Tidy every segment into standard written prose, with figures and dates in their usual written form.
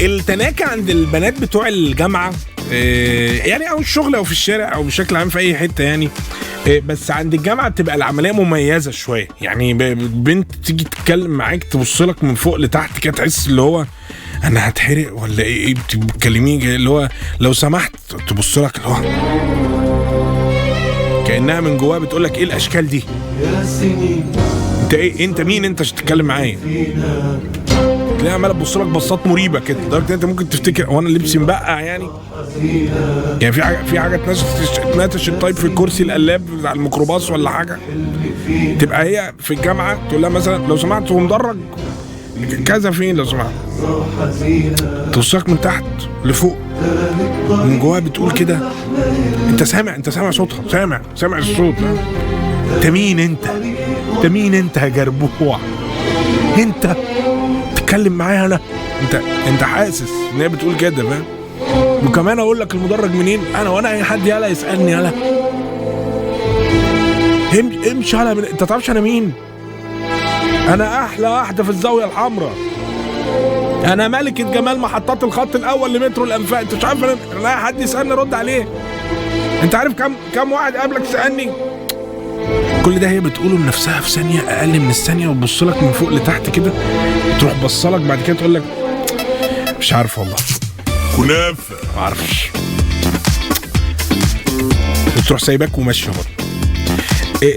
التناكة عند البنات بتوع الجامعة يعني او الشغل او في الشارع او بشكل عام في اي حته يعني، بس عند الجامعه بتبقى العمليه مميزه شويه. يعني بنت تيجي تتكلم معاك تبص لك من فوق لتحت كده، تحس اللي هو انا هتحرق ولا ايه بتكلميه، اللي هو لو سمحت تبص لك اللي هو كانها من جواها بتقول لك ايه الاشكال دي، انت ايه، انت مين انت عشان تتكلم معايا؟ تلاقيها عماله تبص لك بصات مريبه كده لدرجه انت ممكن تفتكر هو انا لبسي مبقع يعني في حاجه اتنتشت طيب في الكرسي القلاب بتاع الميكروباص ولا حاجه. تبقى هي في الجامعه تقول لها مثلا لو سمحت هو مدرج كذا فين لو سمحت، توصلك من تحت لفوق من جواها بتقول كده انت سامع صوتها، سامع الصوت. انت مين انت يا جربوع؟ انت تتكلم معايا انا؟ انت حاسس ان هي بتقول كده، فاهم؟ وكمان اقول لك المدرج منين، انا وانا اي حد يلا يسالني يلا امشي يلا انت تعرفش انا مين؟ انا احلى واحده في الزاويه الحمراء، انا ملكه جمال محطات الخط الاول لمترو الانفاق. انت مش عارف انا اي حد يسالني رد عليه. انت عارف كم واحد قبلك سالني؟ كل ده هي بتقوله لنفسها في ثانيه، اقل من الثانيه، وتبص لك من فوق لتحت كده، تروح بصلك بعد كده تقول لك مش عارف والله كنافه ما اعرفش، وتروح سايباك وماشيه برضه.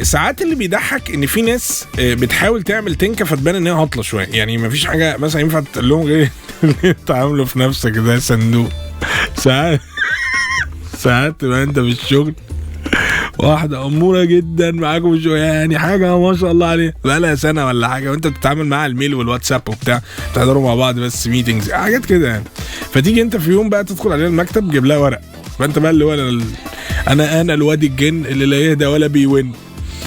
ساعات اللي بيضحك ان في ناس بتحاول تعمل تنكه فتبان ان هي هطله شويه، يعني مفيش حاجه مثلا ينفع تقول لهم غير اللي تعاملوا في نفسك ده صندوق. ساعات تبقى انت في الشغل واحدة أمورة جدا معاكم شوية، يعني حاجة ما شاء الله عليها بقالها سنة ولا حاجة، وانت بتتعامل معاها الميل والواتساب وبتاع، بتحضروا مع بعض بس ميتينجز حاجات كده يعني. فتيجي انت في يوم بقى تدخل عليها المكتب تجيب لها ورق، فانت بقى اللي هو انا الواد الجن اللي لا يهدى ولا بيون،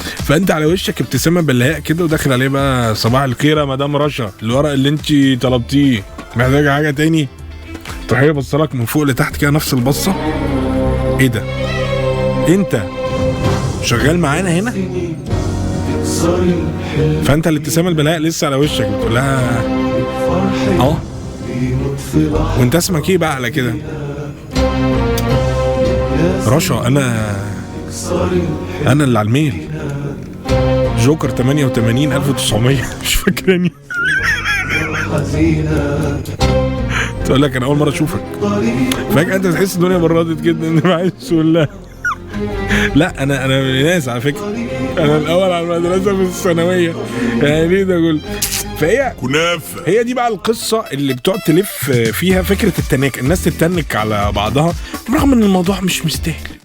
فانت على وشك ابتسامة بالهاء كده وداخل عليه بقى صباح الخير يا مدام رشا، الورق اللي انت طلبتيه محتاجة حاجة تاني؟ تروح هي بصلك من فوق لتحت كده نفس البصة، ايه ده؟ انت شغال معانا هنا؟ فانت الابتسامه البلاء لسه على وشك بتقول لها وانت اسمك ايه بقى على كده؟ رشا انا اللي على الميل جوكر 88,900 مش فاكراني. تقول لك انا اول مره اشوفك، فجاه انت تحس الدنيا بردت جدا، انت عايز تقول لها لا انا من الناس على فكره، انا الاول على المدرسه في الثانويه يعني ليه ده كله. فهي كنافه، هي دي بقى القصه اللي بتقعد تلف فيها فكره التناك، الناس تتنك على بعضها رغم ان الموضوع مش مستاهل.